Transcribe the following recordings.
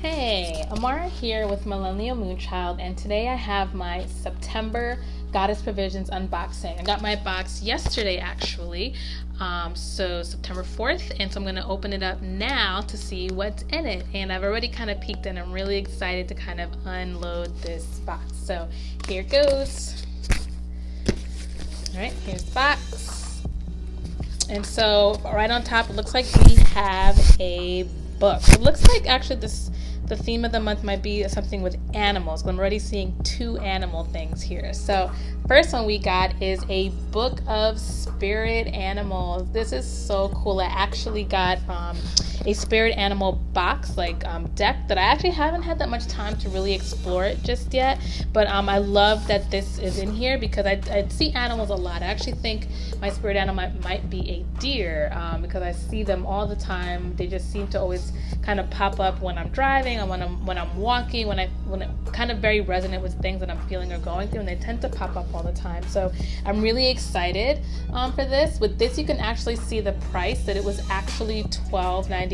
Hey, Amara here with Millennial Moonchild, and today I have my September Goddess Provisions unboxing. I got my box yesterday actually, so September 4th, and so I'm going to open it up now to see what's in it. And I've already kind of peeked and I'm really excited to kind of unload this box. So here it goes. Alright, here's the box. And so right on top it looks like we have a book. It looks like actually the theme of the month might be something with animals. I'm already seeing two animal things here. So first one we got is a book of spirit animals. This is so cool. I actually got a spirit animal box deck that I actually haven't had that much time to really explore it just yet, but I love that this is in here because I see animals a lot. I actually think my spirit animal might be a deer because I see them all the time. They just seem to always kind of pop up when I'm driving and when I'm walking, when it kind of very resonant with things that I'm feeling or going through, and they tend to pop up all the time. So I'm really excited for this. With this you can actually see the price, that it was actually $12.99.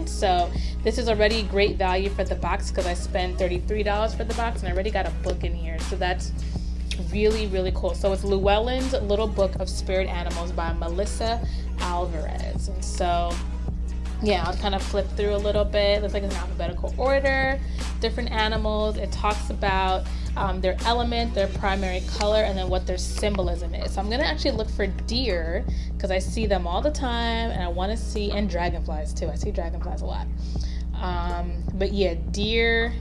So this is already great value for the box because I spent $33 for the box and I already got a book in here. So that's really, really cool. So it's Llewellyn's Little Book of Spirit Animals by Melissa Alvarez. And so yeah, I'll kind of flip through a little bit. Looks like it's in alphabetical order, different animals. It talks about their element, their primary color, and then what their symbolism is. So I'm gonna actually look for deer because I see them all the time, and I want to see, and dragonflies too. I see dragonflies a lot. But yeah, deer.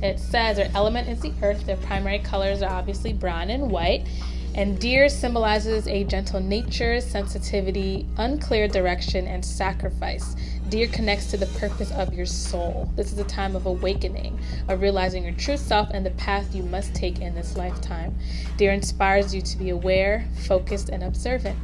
It says their element is the earth. Their primary colors are obviously brown and white. And deer symbolizes a gentle nature, sensitivity, unclear direction, and sacrifice. Deer connects to the purpose of your soul. This is a time of awakening, of realizing your true self and the path you must take in this lifetime. Deer inspires you to be aware, focused, and observant.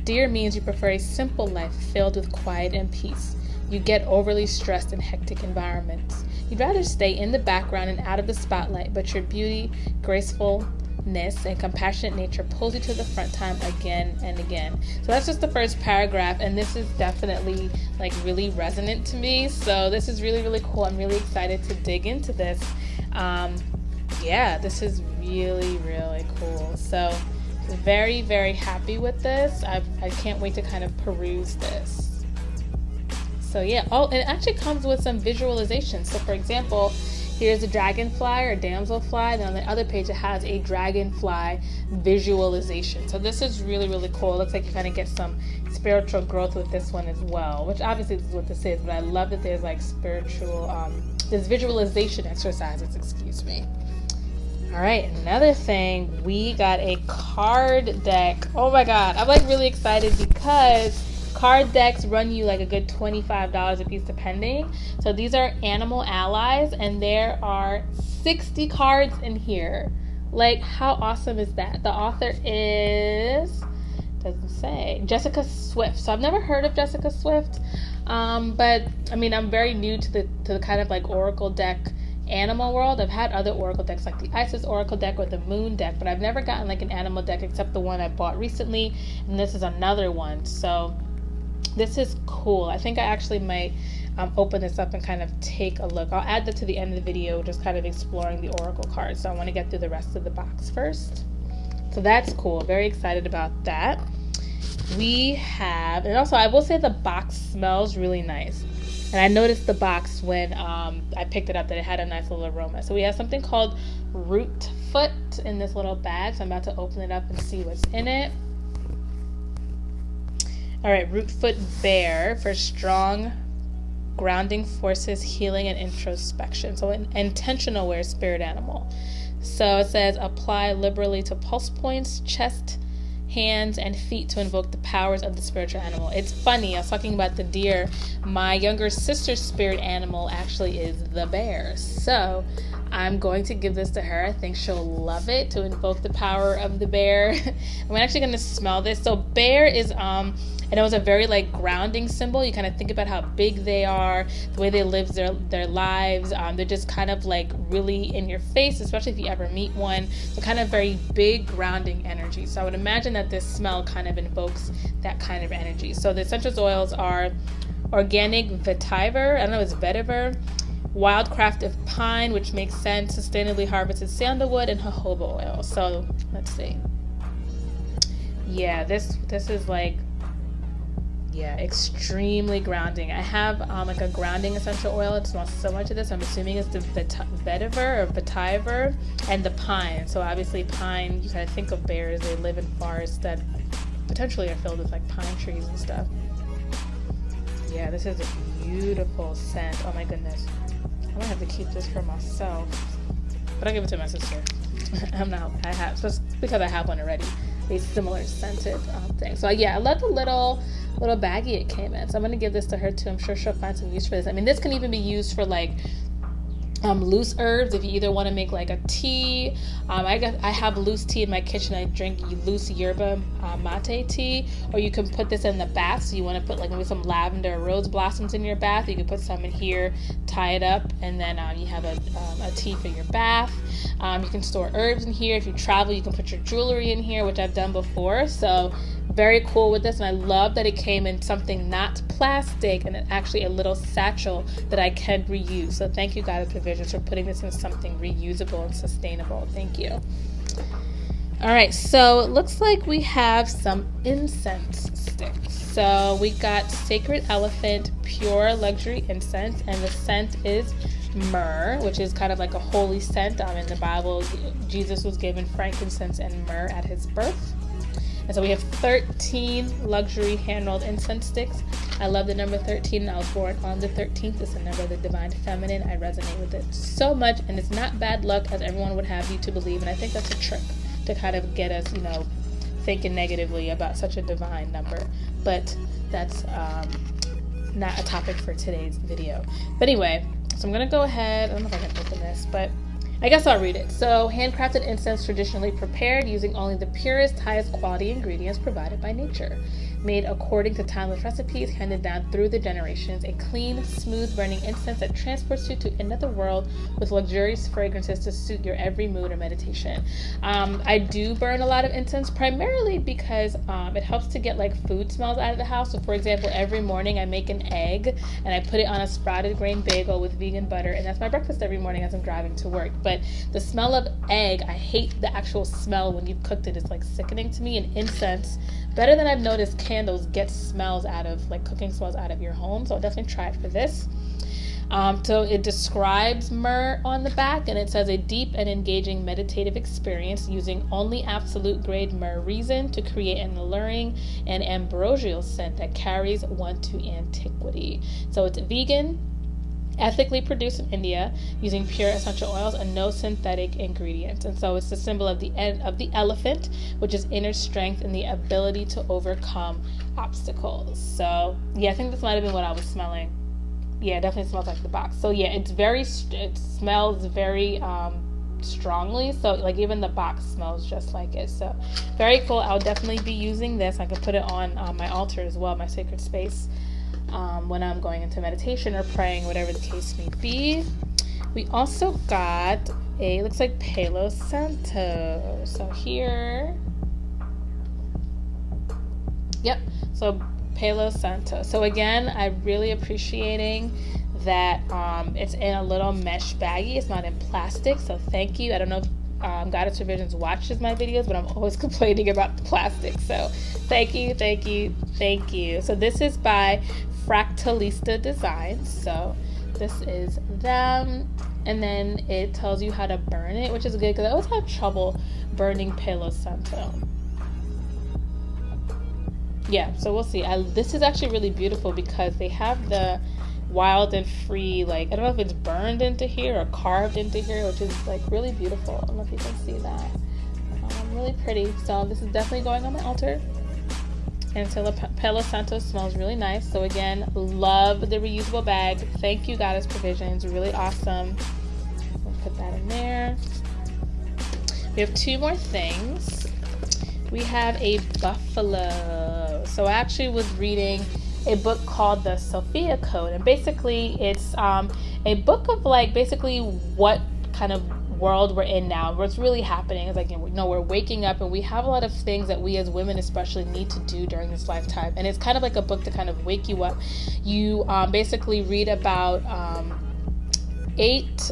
Deer means you prefer a simple life filled with quiet and peace. You get overly stressed in hectic environments. You'd rather stay in the background and out of the spotlight, but your beauty, gracefulness, and compassionate nature pulls you to the front time again and again. So that's just the first paragraph, and this is definitely really resonant to me. So this is really, really cool. I'm really excited to dig into this. Yeah, this is really, really cool. So very, very happy with this. I can't wait to kind of peruse this. So yeah, it actually comes with some visualization. So for example, here's a dragonfly or damselfly. Then on the other page, it has a dragonfly visualization. So this is really, really cool. It looks like you kind of get some spiritual growth with this one as well, which obviously this is what this is, but I love that there's there's visualization exercises, excuse me. All right, another thing, we got a card deck. Oh my God, I'm really excited because card decks run you a good $25 a piece depending. So these are animal allies, and there are 60 cards in here. How awesome is that? The author is, doesn't say, Jessica Swift. So I've never heard of Jessica Swift, but I mean, I'm very new to the kind of oracle deck animal world. I've had other oracle decks like the Isis oracle deck or the moon deck, but I've never gotten an animal deck except the one I bought recently, and this is another one. So this is cool. I think I actually might open this up and kind of take a look. I'll add that to the end of the video, just kind of exploring the oracle cards. So I want to get through the rest of the box first. So that's cool. Very excited about that. We have, and also I will say the box smells really nice. And I noticed the box when I picked it up that it had a nice little aroma. So we have something called Root Foot in this little bag. So I'm about to open it up and see what's in it. All right, Rootfoot Bear for strong grounding forces, healing, and introspection. So an intentional wear spirit animal. So it says apply liberally to pulse points, chest, hands, and feet to invoke the powers of the spiritual animal. It's funny, I was talking about the deer. My younger sister's spirit animal actually is the bear. So I'm going to give this to her. I think she'll love it, to invoke the power of the bear. I'm actually going to smell this. So bear is and it was a very grounding symbol. You kind of think about how big they are, the way they live their lives. They're just kind of really in your face, especially if you ever meet one. So kind of very big grounding energy. So I would imagine that this smell kind of invokes that kind of energy. So the essential oils are organic vetiver, I don't know, it's vetiver, wildcrafted pine, which makes sense, sustainably harvested sandalwood, and jojoba oil. So let's see. Yeah, this is like, yeah, extremely grounding. I have like a grounding essential oil. It smells similar to this. I'm assuming it's the vetiver or vetiver and the pine. So obviously pine, you kind of think of bears, they live in forests that potentially are filled with like pine trees and stuff. Yeah, this is a beautiful scent. Oh my goodness. I might have to keep this for myself, but I'll give it to my sister. I have, just because I have one already, a similar scented thing. So yeah, I love the little baggie it came in. So I'm gonna give this to her too. I'm sure she'll find some use for this. I mean, this can even be used for like loose herbs, if you either want to make like a tea. I have loose tea in my kitchen. I drink loose yerba mate tea, or you can put this in the bath. So you want to put like maybe some lavender or rose blossoms in your bath, you can put some in here, tie it up, and then you have a tea for your bath. You can store herbs in here. If you travel, you can put your jewelry in here, which I've done before. So very cool with this, and I love that it came in something not plastic and actually a little satchel that I can reuse. So thank you, Goddess Provisions, for putting this in something reusable and sustainable. Thank you. All right, so it looks like we have some incense sticks. So we got Sacred Elephant Pure Luxury Incense, and the scent is myrrh, which is kind of like a holy scent. In the Bible, Jesus was given frankincense and myrrh at his birth. And so we have 13 luxury hand-rolled incense sticks. I love the number 13. I was born on the 13th. It's the number of the divine feminine. I resonate with it so much, and it's not bad luck as everyone would have you to believe. And I think that's a trick to kind of get us, thinking negatively about such a divine number. But that's not a topic for today's video. But anyway, so I'm going to go ahead. I don't know if I can open this, but I guess I'll read it. So, handcrafted incense traditionally prepared using only the purest, highest quality ingredients provided by nature. Made according to timeless recipes handed down through the generations, a clean, smooth burning incense that transports you to another world with luxurious fragrances to suit your every mood or meditation. I do burn a lot of incense primarily because it helps to get like food smells out of the house. So for example, every morning I make an egg and I put it on a sprouted grain bagel with vegan butter, and that's my breakfast every morning as I'm driving to work. But the smell of egg, I hate the actual smell when you've cooked it. It's like sickening to me. And incense, better than I've noticed, candles get smells out of, like cooking smells out of your home. So I'll definitely try it for this. So it describes myrrh on the back, and it says a deep and engaging meditative experience using only absolute grade myrrh resin to create an alluring and ambrosial scent that carries one to antiquity. So it's vegan, ethically produced in India using pure essential oils and no synthetic ingredients. And so it's the symbol of the elephant, which is inner strength and the ability to overcome obstacles. So yeah, I think this might have been what I was smelling. Yeah, it definitely smells like the box. So yeah, it smells very strongly. So like even the box smells just like it. So very cool. I'll definitely be using this. I could put it on my altar as well, my sacred space, when I'm going into meditation or praying, whatever the case may be. We also got looks like Palo Santo. So here, yep, so Palo Santo. So again, I'm really appreciating that it's in a little mesh baggie. It's not in plastic, so thank you. I don't know if Goddess Provisions watches my videos, but I'm always complaining about the plastic. So thank you, thank you, thank you. So this is by Fractalista Designs. So this is them, and then it tells you how to burn it, which is good because I always have trouble burning Palo Santo. Yeah, so we'll see. This is actually really beautiful because they have the wild and free, like, I don't know if it's burned into here or carved into here, which is like really beautiful. I don't know if you can see that. Really pretty. So this is definitely going on my altar. And so Palo Santo smells really nice. So again, love the reusable bag. Thank you, Goddess Provisions. Really awesome. We'll put that in there. We have two more things. We have a buffalo. So I actually was reading a book called the Sophia Code, and basically it's a book of like basically what kind of world we're in now, what's really happening is like, you know, we're waking up and we have a lot of things that we as women especially need to do during this lifetime. And it's kind of like a book to kind of wake you up. You basically read about 8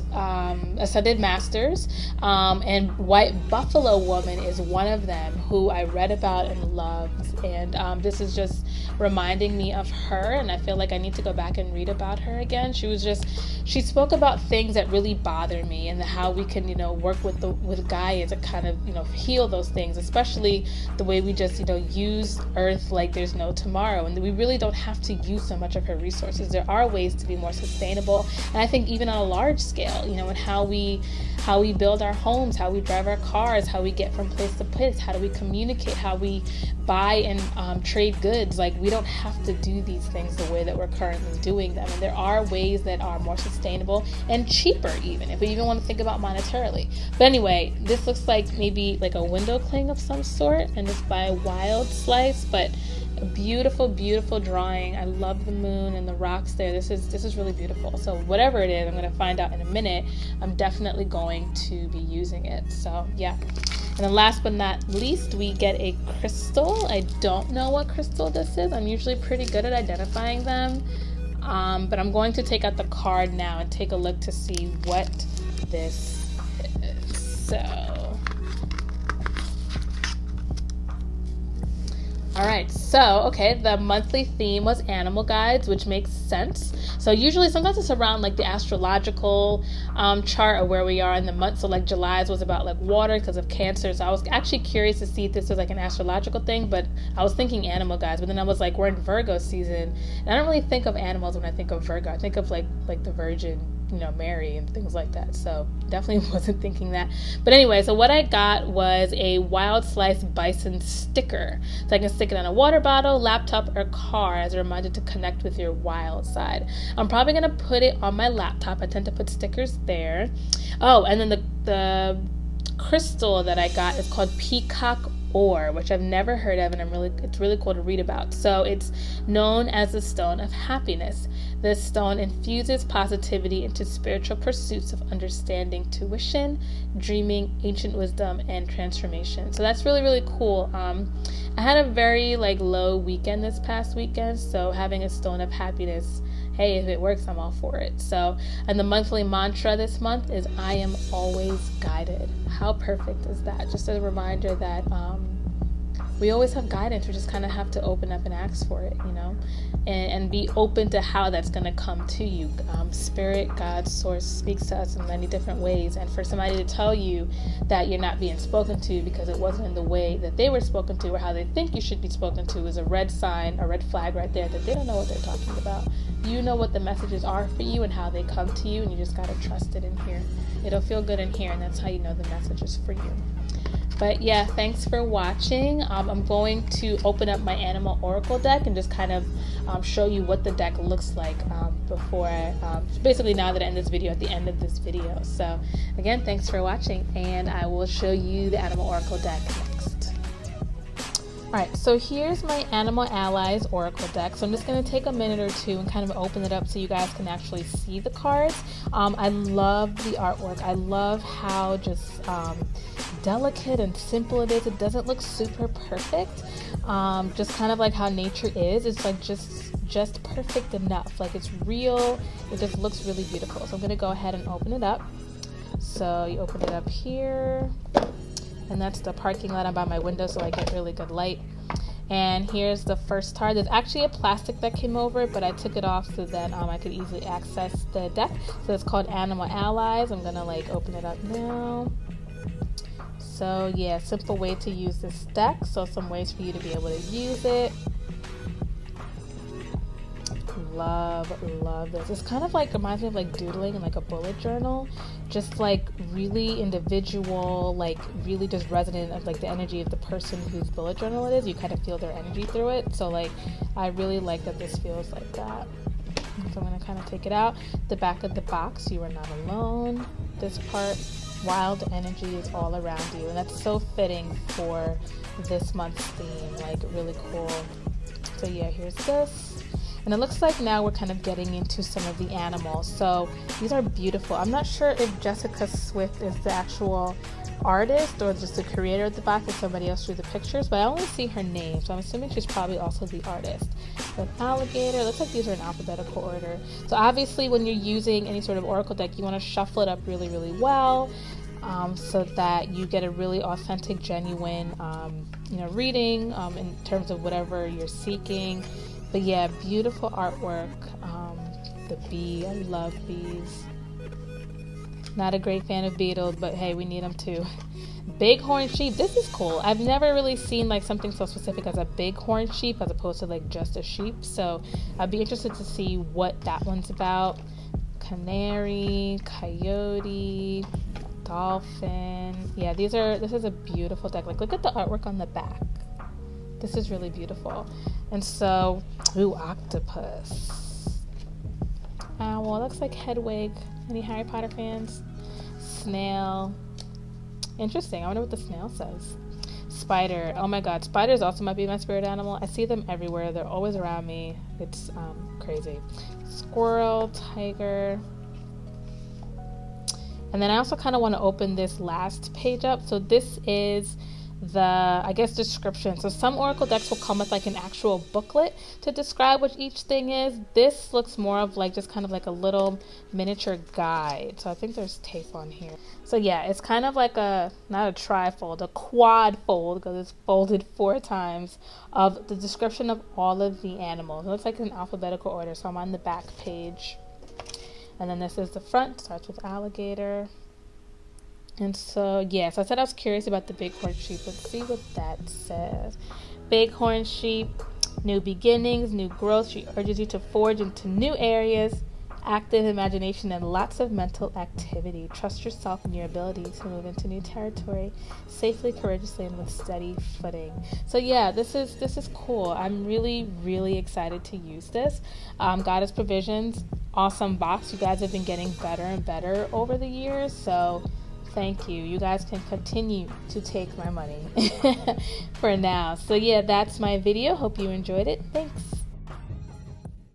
ascended masters, and White Buffalo Woman is one of them who I read about and loved, and this is just reminding me of her, and I feel like I need to go back and read about her again. She spoke about things that really bother me and how we can, you know, work with Gaia to kind of, you know, heal those things, especially the way we just, you know, use Earth like there's no tomorrow, and we really don't have to use so much of her resources. There are ways to be more sustainable, and I think even on a large scale, you know, and how we build our homes, how we drive our cars, how we get from place to place, how do we communicate, how we buy and trade goods. Like, we don't have to do these things the way that we're currently doing them, and there are ways that are more sustainable and cheaper, even if we even want to think about monetarily. But anyway, this looks like maybe like a window cling of some sort, and it's by Wild Slice, but a beautiful, beautiful drawing. I love the moon and the rocks there. This is really beautiful. So whatever it is, I'm going to find out in a minute. I'm definitely going to be using it. So yeah. And then last but not least, we get a crystal. I don't know what crystal this is. I'm usually pretty good at identifying them. But I'm going to take out the card now and take a look to see what this is. So alright, so, okay, the monthly theme was animal guides, which makes sense. So usually, sometimes it's around like the astrological chart of where we are in the month. So like July's was about like water because of Cancer. So I was actually curious to see if this was like an astrological thing, but I was thinking animal guides. But then I was like, we're in Virgo season, and I don't really think of animals when I think of Virgo. I think of like the Virgin, you know, Mary and things like that. So definitely wasn't thinking that. But anyway, so what I got was a Wild Slice Bison sticker. So I can stick it on a water bottle, laptop, or car as a reminder to connect with your wild side. I'm probably going to put it on my laptop. I tend to put stickers there. Oh, and then the crystal that I got is called Peacock Ore, which I've never heard of, and it's really cool to read about. So it's known as the Stone of Happiness. This stone infuses positivity into spiritual pursuits of understanding, tuition, dreaming, ancient wisdom, and transformation. So that's really, really cool. I had a very low weekend this past weekend, so having a Stone of Happiness, hey, if it works, I'm all for it. So, and the monthly mantra this month is I am always guided. How perfect is that? Just a reminder that we always have guidance. We just kind of have to open up and ask for it, you know, and be open to how that's going to come to you. Spirit, God, Source speaks to us in many different ways. And for somebody to tell you that you're not being spoken to because it wasn't in the way that they were spoken to or how they think you should be spoken to is a red sign, a red flag right there that they don't know what they're talking about. You know what the messages are for you and how they come to you, and you just got to trust it in here. It'll feel good in here, and that's how you know the message is for you. But yeah, thanks for watching. I'm going to open up my Animal Oracle deck and just kind of show you what the deck looks like before basically now that I end this video, at the end of this video. So again, thanks for watching, and I will show you the Animal Oracle deck next. Alright, so here's my Animal Allies Oracle deck. So I'm just going to take a minute or two and kind of open it up so you guys can actually see the cards. I love the artwork. I love how just delicate and simple it is. It doesn't look super perfect. Just kind of like how nature is. It's like just perfect enough. Like it's real. It just looks really beautiful. So I'm going to go ahead and open it up. So you open it up here. And that's the parking lot. I'm by my window so I get really good light. And here's the first card. There's actually a plastic that came over it, but I took it off so that I could easily access the deck. So it's called Animal Allies. I'm gonna open it up now. So yeah, simple way to use this deck. So some ways for you to be able to use it. Love this. It's kind of reminds me of doodling in a bullet journal, just really individual, really just resonant of the energy of the person whose bullet journal it is. You kind of feel their energy through it. So I really like that this feels like that. So I'm going to kind of take it out. The back of the box, you are not alone. This part, wild energy is all around you, and that's so fitting for this month's theme. Really cool. So yeah, here's this. And it looks like now we're kind of getting into some of the animals. So these are beautiful. I'm not sure if Jessica Swift is the actual artist or just the creator of the box, if somebody else drew the pictures, but I only see her name, so I'm assuming she's probably also the artist. An alligator. Looks like these are in alphabetical order. So obviously when you're using any sort of oracle deck, you want to shuffle it up really, really well, so that you get a really authentic, genuine reading in terms of whatever you're seeking. But yeah, beautiful artwork. The bee, I love bees. Not a great fan of beetles, but hey, we need them too. Bighorn sheep. This is cool. I've never really seen like something so specific as a bighorn sheep as opposed to like just a sheep. So I'd be interested to see what that one's about. Canary, coyote, dolphin. Yeah, this is a beautiful deck. Like, look at the artwork on the back. This is really beautiful. And so, ooh, octopus. Owl. Looks like Hedwig. Any Harry Potter fans? Snail. Interesting. I wonder what the snail says. Spider. Oh my god. Spiders also might be my spirit animal. I see them everywhere. They're always around me. It's crazy. Squirrel. Tiger. And then I also kind of want to open this last page up. So this is the, I guess, description. So some oracle decks will come with like an actual booklet to describe what each thing is. This looks more of like just kind of like a little miniature guide. So I think there's tape on here. So yeah, it's kind of like a, not a trifold, a quad fold, because it's folded 4 times, of the description of all of the animals. It looks like in alphabetical order. So I'm on the back page. And then this is the front, starts with alligator. And so, yes, I said I was curious about the bighorn sheep. Let's see what that says. Bighorn sheep, new beginnings, new growth. She urges you to forge into new areas, active imagination, and lots of mental activity. Trust yourself and your ability to move into new territory safely, courageously, and with steady footing. So yeah, this is cool. I'm really, really excited to use this. Goddess Provisions, awesome box. You guys have been getting better and better over the years, so thank you. You guys can continue to take my money for now. So yeah, that's my video. Hope you enjoyed it. Thanks.